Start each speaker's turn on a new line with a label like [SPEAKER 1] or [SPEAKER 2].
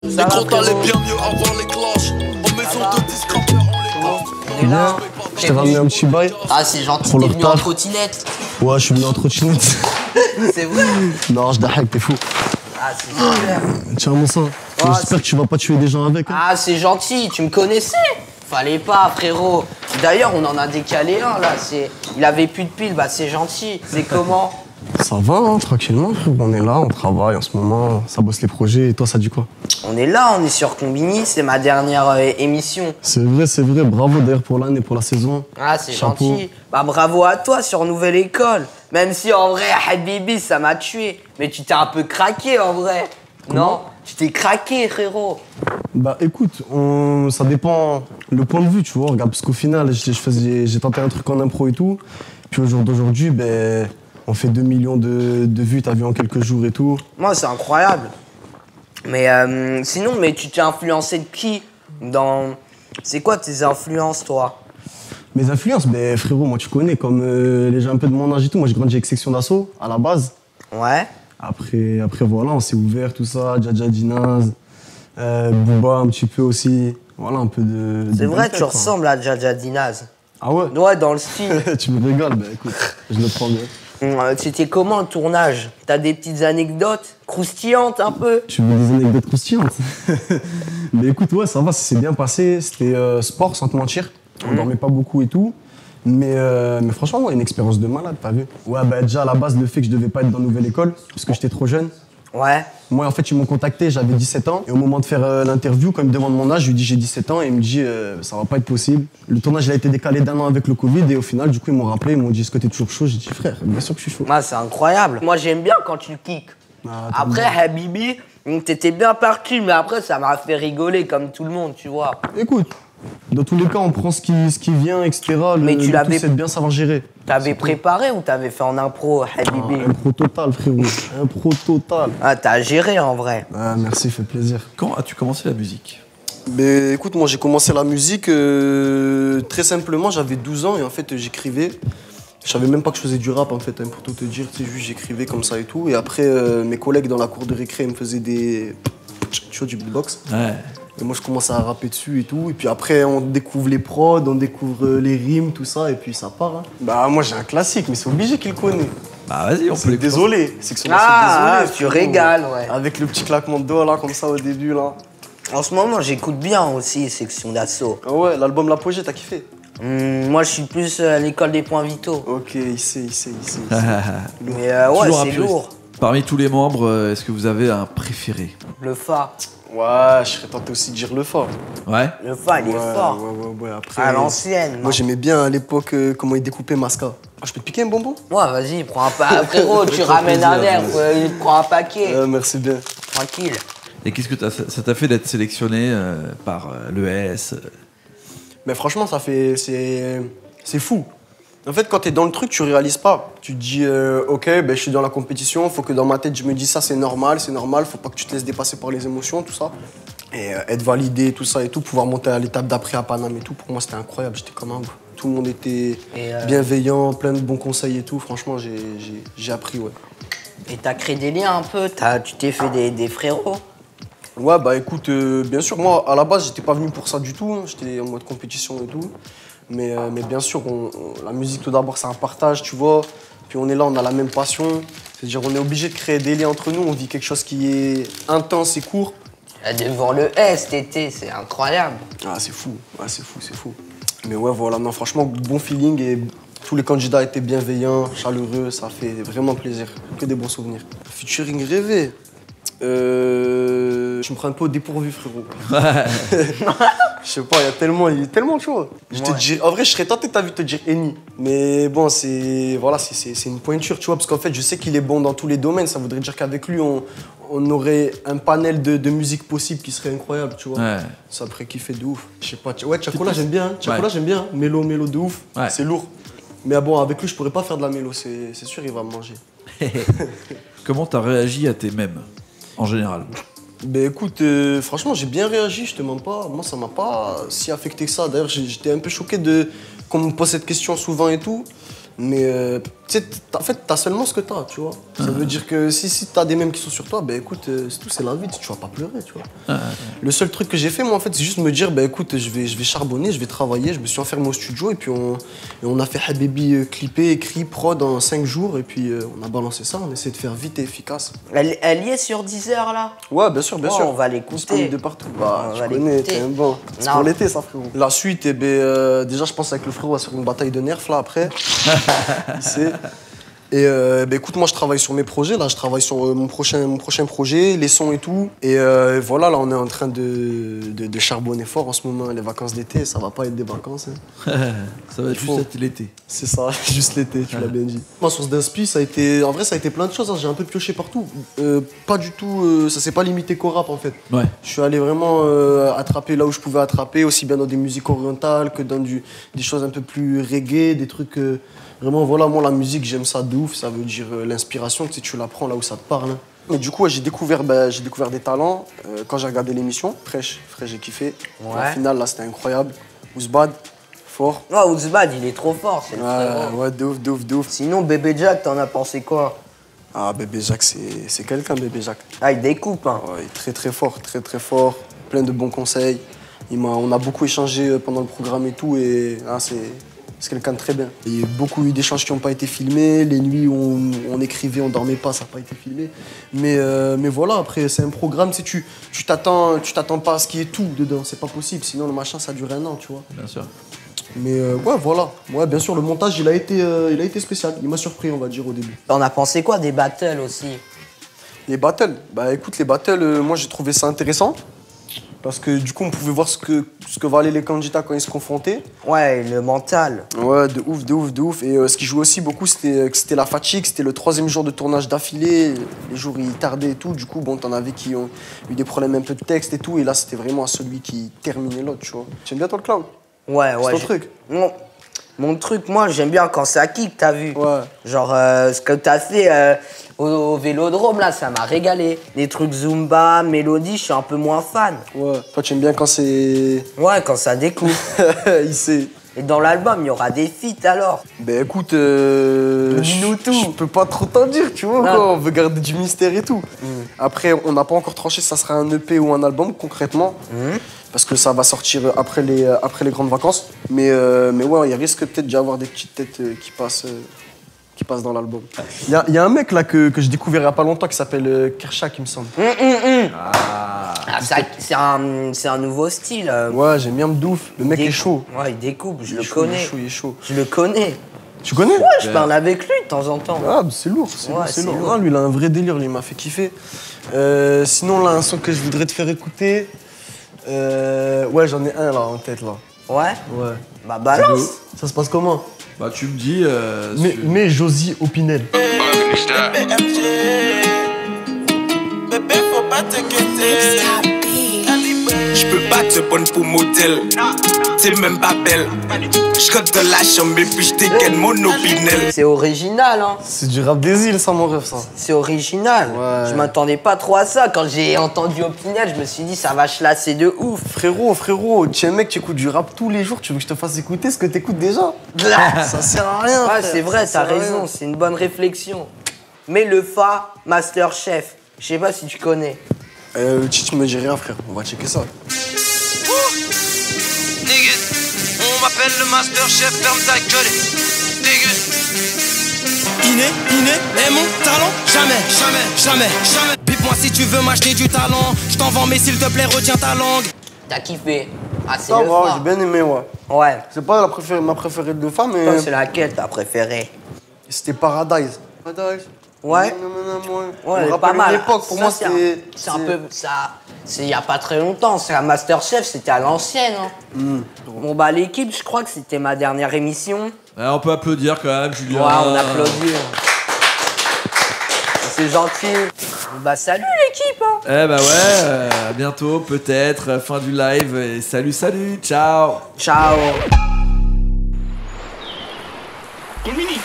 [SPEAKER 1] Les gros t'allais bien mieux avant les cloches. En maison de disque rappeur, on les
[SPEAKER 2] Bien. Je t'ai ramené un petit bail.
[SPEAKER 3] Ah, c'est gentil,
[SPEAKER 2] Pour
[SPEAKER 3] t'es
[SPEAKER 2] le
[SPEAKER 3] venu en
[SPEAKER 2] taf.
[SPEAKER 3] trottinette.
[SPEAKER 2] Ouais, je suis venu en trottinette.
[SPEAKER 3] C'est vrai.
[SPEAKER 2] Non, je dahak, t'es fou.
[SPEAKER 3] Ah, c'est super.
[SPEAKER 2] Tiens, mon sang.
[SPEAKER 3] Oh,
[SPEAKER 2] J'espère que tu vas pas tuer des gens avec. Hein.
[SPEAKER 3] Ah, c'est gentil, tu me connaissais. Fallait pas, frérot. D'ailleurs, on en a décalé un, là. Il avait plus de piles, bah c'est gentil. C'est comment?
[SPEAKER 2] Ça va, hein, tranquillement, frère. On est là, on travaille en ce moment, ça bosse les projets. Et toi, ça dit quoi?
[SPEAKER 3] On est là, on est sur Combini, c'est ma dernière émission.
[SPEAKER 2] C'est vrai. Bravo d'ailleurs pour l'année, pour la saison.
[SPEAKER 3] Ah, c'est
[SPEAKER 2] Chapeau.
[SPEAKER 3] gentil. Bah bravo à toi sur Nouvelle École. Même si en vrai, Habibi, ça m'a tué. Mais tu t'es un peu craqué en vrai. Non, tu t'es craqué, frérot.
[SPEAKER 2] Bah écoute, ça dépend le point de vue, tu vois. Regarde, parce qu'au final, j'ai tenté un truc en impro et tout. Puis au jour d'aujourd'hui, ben, on fait 2 millions de vues, t'as vu, en quelques jours et tout.
[SPEAKER 3] Moi, c'est incroyable. Mais sinon, mais tu t'es influencé de qui dans... C'est quoi tes influences, toi?
[SPEAKER 2] Mes influences, ben frérot, moi tu connais, comme les gens un peu de mon âge et tout. Moi j'ai grandi avec Section d'Assaut, à la base.
[SPEAKER 3] Ouais.
[SPEAKER 2] Après voilà, on s'est ouvert, tout ça, Dja Dinaz, Booba un petit peu aussi. Voilà, un peu de...
[SPEAKER 3] C'est vrai,
[SPEAKER 2] belle
[SPEAKER 3] tu
[SPEAKER 2] tête, quoi.
[SPEAKER 3] ressembles à Dja Dinaz.
[SPEAKER 2] Ah ouais?
[SPEAKER 3] Ouais, dans le style.
[SPEAKER 2] Tu me régales, ben écoute, je le prends bien.
[SPEAKER 3] C'était comment le tournage? T'as des petites anecdotes croustillantes un peu?
[SPEAKER 2] Tu veux des anecdotes croustillantes? Mais écoute, ouais, ça va, ça s'est bien passé. C'était sport, sans te mentir. On dormait pas beaucoup et tout. Mais franchement, ouais, une expérience de malade, t'as vu? Ouais, bah déjà, à la base, le fait que je devais pas être dans une nouvelle école, parce que j'étais trop jeune.
[SPEAKER 3] Ouais.
[SPEAKER 2] Moi, en fait, ils m'ont contacté, j'avais 17 ans. Et au moment de faire l'interview, quand ils me demandent mon âge, je lui dis j'ai 17 ans. Et il me dit ça va pas être possible. Le tournage il a été décalé d'1 an avec le Covid. Et au final, du coup, ils m'ont rappelé, ils m'ont dit est-ce que t'es toujours chaud? J'ai dit frère, bien sûr que je suis chaud.
[SPEAKER 3] Ah, c'est incroyable. Moi, j'aime bien quand tu le kicks.
[SPEAKER 2] Ah,
[SPEAKER 3] Après, Habibi, t'étais bien parti, mais après, ça m'a fait rigoler comme tout le monde, tu vois.
[SPEAKER 2] Écoute, dans tous les cas, on prend ce qui vient, etc.
[SPEAKER 3] Mais tu
[SPEAKER 2] le
[SPEAKER 3] l'avais-
[SPEAKER 2] tout, c'est de bien savoir gérer.
[SPEAKER 3] T'avais préparé ou t'avais fait en impro, Habibi?
[SPEAKER 2] Un pro total, frérot. Un pro total.
[SPEAKER 3] Ah, t'as géré en vrai.
[SPEAKER 2] Ah, merci, fait plaisir.
[SPEAKER 4] Quand as-tu commencé la musique?
[SPEAKER 2] Mais écoute, moi j'ai commencé la musique très simplement, j'avais 12 ans et en fait j'écrivais. Je savais même pas que je faisais du rap en fait, hein, pour tout te dire, tu sais, juste j'écrivais comme ça et tout. Et après, mes collègues dans la cour de récré ils me faisaient des. Tu vois, du beatbox.
[SPEAKER 4] Ouais.
[SPEAKER 2] Et moi je commençais à rapper dessus et tout. Et puis après, on découvre les prods, on découvre les rimes, tout ça, et puis ça part. Hein. Bah, moi j'ai un classique, mais c'est obligé qu'il le connaît.
[SPEAKER 4] Bah vas-y, on peut les
[SPEAKER 2] Désolé, c'est que c'est
[SPEAKER 3] Ah,
[SPEAKER 2] désolé.
[SPEAKER 3] tu
[SPEAKER 2] frérot.
[SPEAKER 3] régales, ouais.
[SPEAKER 2] Avec le petit claquement de doigts là, comme ça au début là.
[SPEAKER 3] En ce moment, j'écoute bien aussi Section d'Assaut.
[SPEAKER 2] Ah ouais, l'album L'Apogée, t'as kiffé?
[SPEAKER 3] Moi, je suis plus à l'école des points vitaux.
[SPEAKER 2] Ok, il sait.
[SPEAKER 3] Mais ouais,
[SPEAKER 4] Toujours un
[SPEAKER 3] c'est
[SPEAKER 4] puriste.
[SPEAKER 3] lourd.
[SPEAKER 4] Parmi tous les membres, est-ce que vous avez un préféré?
[SPEAKER 3] Le Fa.
[SPEAKER 2] Ouais, je serais tenté aussi de dire le fort.
[SPEAKER 4] Ouais.
[SPEAKER 3] Le Fa, il est fort.
[SPEAKER 2] Ouais. Après,
[SPEAKER 3] À l'ancienne.
[SPEAKER 2] moi j'aimais bien à l'époque comment il découpait Masca. Ah, je peux te piquer un bonbon?
[SPEAKER 3] Ouais, vas-y, prends un paquet. Frérot, tu ramènes un air, prends un paquet.
[SPEAKER 2] Merci bien.
[SPEAKER 3] Tranquille.
[SPEAKER 4] Et qu'est-ce que ça t'a fait d'être sélectionné par l'ES?
[SPEAKER 2] Mais franchement, c'est fou. En fait, quand t'es dans le truc, tu réalises pas. Tu te dis, ok, ben, je suis dans la compétition, faut que dans ma tête, je me dise ça, c'est normal, faut pas que tu te laisses dépasser par les émotions, tout ça. Et être validé, tout ça et tout, pouvoir monter à l'étape d'après à Paname et tout, pour moi, c'était incroyable, j'étais comme un ouf. Tout le monde était bienveillant, plein de bons conseils et tout. Franchement, j'ai appris, ouais.
[SPEAKER 3] Et t'as créé des liens un peu, tu t'es fait des frérots.
[SPEAKER 2] Ouais, bah écoute, bien sûr, moi, à la base, j'étais pas venu pour ça du tout. Hein. J'étais en mode compétition et tout. Mais bien sûr, la musique, tout d'abord, c'est un partage, tu vois. Puis on est là, on a la même passion. C'est-à-dire, on est obligé de créer des liens entre nous. On vit quelque chose qui est intense et court.
[SPEAKER 3] Devant le S, cet été, c'est incroyable.
[SPEAKER 2] Ah, c'est fou. Ouais, c'est fou. Mais ouais, voilà, non, franchement, bon feeling. Et tous les candidats étaient bienveillants, chaleureux. Ça fait vraiment plaisir. Que des bons souvenirs. Featuring rêvé. Tu me prends un peu au dépourvu, frérot. Je sais pas, il y a tellement de choses. En vrai, je serais tenté de te dire Eni. Mais bon, c'est une pointure, tu vois, parce qu'en fait, je sais qu'il est bon dans tous les domaines. Ça voudrait dire qu'avec lui, on aurait un panel de musique possible qui serait incroyable, tu vois.
[SPEAKER 4] Ouais.
[SPEAKER 2] Ça ferait kiffer de ouf. Je sais pas, ouais, Chacola, j'aime bien. Chacola, j'aime bien. Mélo de ouf.
[SPEAKER 4] Ouais.
[SPEAKER 2] C'est lourd. Mais bon, avec lui, je pourrais pas faire de la mélo, c'est sûr, il va me manger.
[SPEAKER 4] Comment t'as réagi à tes mèmes, en général?
[SPEAKER 2] Ben écoute, franchement, j'ai bien réagi, je te mens pas. Moi, ça m'a pas si affecté que ça. D'ailleurs, j'étais un peu choqué qu'on me pose cette question souvent et tout. Mais tu sais, en fait, t'as seulement ce que t'as, tu vois. Ça veut dire que si t'as des mêmes qui sont sur toi, ben écoute, c'est tout, c'est la vie, tu vas pas pleurer, tu vois. Le seul truc que j'ai fait, moi, en fait, c'est juste me dire, ben écoute, je vais charbonner, je vais travailler. Je me suis enfermé au studio et puis on a fait Habibi clippé, écrit, prod en 5 jours. Et puis on a balancé ça, on essaie de faire vite et efficace.
[SPEAKER 3] Elle y est sur Deezer là?
[SPEAKER 2] Ouais, bien sûr, bien sûr.
[SPEAKER 3] On va l'écouter.
[SPEAKER 2] Disponible de partout. Bah,
[SPEAKER 3] On
[SPEAKER 2] je
[SPEAKER 3] va
[SPEAKER 2] connais,
[SPEAKER 3] l'écouter.
[SPEAKER 2] t'es un bon. C'est
[SPEAKER 3] Non.
[SPEAKER 2] pour l'été, ça, frérot. La suite, eh ben, déjà, je pense avec le frérot, on va se faire une bataille de nerfs, là, après. Il sait. Et ben, écoute, moi, je travaille sur mes projets. Là, je travaille sur mon prochain projet, les sons et tout. Et voilà, là, on est en train de charbonner fort en ce moment. Les vacances d'été, ça va pas être des vacances. Hein.
[SPEAKER 4] Ça va juste être l'été.
[SPEAKER 2] C'est ça, juste l'été, tu l'as bien dit. Ma source d'inspi, ça a été... En vrai, ça a été plein de choses, hein. J'ai un peu pioché partout. Pas du tout... ça s'est pas limité qu'au rap, en fait.
[SPEAKER 4] Ouais.
[SPEAKER 2] Je suis allé vraiment attraper là où je pouvais attraper, aussi bien dans des musiques orientales que dans des choses un peu plus reggae, des trucs... vraiment, voilà, moi, la musique, j'aime ça de ouf. Ça veut dire l'inspiration, tu l'apprends là où ça te parle. Hein. Et du coup, ouais, j'ai découvert des talents quand j'ai regardé l'émission. Fraîche, j'ai kiffé.
[SPEAKER 3] Ouais.
[SPEAKER 2] La finale, là, c'était incroyable. Ouzbad, fort.
[SPEAKER 3] Ouais, Ouzbad, il est trop fort, c'est le frérot.
[SPEAKER 2] Ouais, de ouf.
[SPEAKER 3] Sinon, Bébé Jack, t'en as pensé quoi?
[SPEAKER 2] Ah, Bébé Jacques, c'est quelqu'un, Bébé Jacques.
[SPEAKER 3] Ah, il découpe, hein.
[SPEAKER 2] Ouais, il est très fort, plein de bons conseils. On a beaucoup échangé pendant le programme et tout, et c'est quelqu'un de très bien. Il y a beaucoup eu d'échanges qui n'ont pas été filmés, les nuits où on écrivait, on dormait pas, ça n'a pas été filmé. Mais voilà, après, c'est un programme, tu t'attends pas à ce qu'il y ait tout dedans, c'est pas possible, sinon le machin, ça dure 1 an, tu vois.
[SPEAKER 4] Bien sûr.
[SPEAKER 2] Mais ouais, voilà. Ouais, bien sûr, le montage, il a été spécial, il m'a surpris, on va dire, au début.
[SPEAKER 3] T'en as pensé quoi des battles aussi?
[SPEAKER 2] Les battles, bah écoute, les battles, moi j'ai trouvé ça intéressant. Parce que du coup, on pouvait voir ce que valaient les candidats quand ils se confrontaient.
[SPEAKER 3] Ouais, le mental.
[SPEAKER 2] Ouais, de ouf. Et ce qui jouait aussi beaucoup, c'était la fatigue. C'était le 3e jour de tournage d'affilée. Les jours, ils tardaient et tout. Du coup, bon, t'en avais qui ont eu des problèmes un peu de texte et tout. Et là, c'était vraiment celui qui terminait l'autre, tu vois. J'aime bien toi, le clown?
[SPEAKER 3] Ouais.
[SPEAKER 2] C'est ton truc?
[SPEAKER 3] Mon truc, moi, j'aime bien quand ça kick, t'as vu?
[SPEAKER 2] Ouais.
[SPEAKER 3] Genre, ce que t'as fait au Vélodrome, là, ça m'a régalé. Les trucs Zumba, Mélodie, je suis un peu moins fan.
[SPEAKER 2] Ouais. Toi, tu aimes bien quand c'est...
[SPEAKER 3] Ouais, quand ça découpe.
[SPEAKER 2] Il sait.
[SPEAKER 3] Et dans l'album, il y aura des feats, alors.
[SPEAKER 2] Ben écoute,
[SPEAKER 3] Dis-nous tout.
[SPEAKER 2] je peux pas trop t'en dire, tu vois,
[SPEAKER 3] Non.
[SPEAKER 2] quoi. On veut garder du mystère et tout. Après, on n'a pas encore tranché si ça sera un EP ou un album, concrètement. Parce que ça va sortir après les grandes vacances. Mais ouais, il risque peut-être d'y avoir des petites têtes qui passent dans l'album. Il y a un mec là que j'ai découvert il y a pas longtemps qui s'appelle Kershak, il me semble.
[SPEAKER 3] Ah, c'est un nouveau style.
[SPEAKER 2] Ouais, j'aime bien de ouf. Le mec est chaud.
[SPEAKER 3] Ouais, il découpe, je
[SPEAKER 2] Il
[SPEAKER 3] le
[SPEAKER 2] est chaud,
[SPEAKER 3] connais.
[SPEAKER 2] il est chaud.
[SPEAKER 3] Je le connais.
[SPEAKER 2] Tu connais?
[SPEAKER 3] Ouais, je parle avec lui de temps en temps.
[SPEAKER 2] Ah, bah, c'est lourd, c'est
[SPEAKER 3] Ouais,
[SPEAKER 2] lourd,
[SPEAKER 3] c'est
[SPEAKER 2] c'est lourd.
[SPEAKER 3] lourd.
[SPEAKER 2] Ah, lui, il a un vrai délire, lui, il m'a fait kiffer. Sinon, là, un son que je voudrais te faire écouter. Ouais, j'en ai un là en tête, là.
[SPEAKER 3] Ouais?
[SPEAKER 2] Ouais.
[SPEAKER 3] Bah balance.
[SPEAKER 2] Ça se passe comment?
[SPEAKER 4] Bah, tu me dis.
[SPEAKER 2] Mais Josie Opinel.
[SPEAKER 1] Bébé, faut pas t'inquiéter. Je peux pas te prendre pour modèle. T'es même pas belle. Je rentre dans la chambre et puis je dégaine mon opinel.
[SPEAKER 3] C'est original, hein.
[SPEAKER 2] C'est du rap des îles, ça, mon rêve, ça.
[SPEAKER 3] C'est original.
[SPEAKER 2] Ouais.
[SPEAKER 3] Je m'attendais pas trop à ça. Quand j'ai entendu Opinel, je me suis dit ça va chlasser de ouf.
[SPEAKER 2] Frérot, tu es un mec qui écoute du rap tous les jours, tu veux que je te fasse écouter ce que t'écoutes déjà? Ça sert à rien.
[SPEAKER 3] Ouais,
[SPEAKER 2] frère.
[SPEAKER 3] c'est vrai,
[SPEAKER 2] Ça
[SPEAKER 3] t'as
[SPEAKER 2] sert à
[SPEAKER 3] raison,
[SPEAKER 2] rien.
[SPEAKER 3] c'est une bonne réflexion. Mais le Fa, Masterchef, je sais pas si tu connais.
[SPEAKER 2] Tu me dis rien, frère, on va checker ça.
[SPEAKER 1] Niggas, on m'appelle le Master Chef, ferme ta gueule. Niggas. Inné, et mon talent, jamais. Pipe-moi si tu veux m'acheter du talent. Je t'en vends, mais s'il te plaît, retiens ta langue.
[SPEAKER 3] T'as kiffé? Ah, c'est
[SPEAKER 2] Ça
[SPEAKER 3] le
[SPEAKER 2] va,
[SPEAKER 3] Fa.
[SPEAKER 2] j'ai bien aimé, ouais.
[SPEAKER 3] Ouais.
[SPEAKER 2] C'est pas ma préférée de femme, mais
[SPEAKER 3] Toi, c'est laquelle t'as préféré?
[SPEAKER 2] c'était Paradise. Paradise.
[SPEAKER 3] Ouais.
[SPEAKER 2] On
[SPEAKER 3] Ouais,
[SPEAKER 2] me
[SPEAKER 3] pas
[SPEAKER 2] rappelle
[SPEAKER 3] mal.
[SPEAKER 2] une époque, pour
[SPEAKER 3] Ça,
[SPEAKER 2] moi,
[SPEAKER 3] c'est un peu ça. C'est il y a pas très longtemps. C'est un Masterchef, c'était à l'ancienne. Hein. Bon bah l'équipe, je crois que c'était ma dernière émission.
[SPEAKER 4] Ouais, on peut applaudir quand même, Julien.
[SPEAKER 3] Ouais, on applaudit. C'est gentil. Bah salut l'équipe. Hein.
[SPEAKER 4] Eh bah ouais, à bientôt peut-être, fin du live. Et salut, ciao.
[SPEAKER 3] Ciao.
[SPEAKER 1] Mini.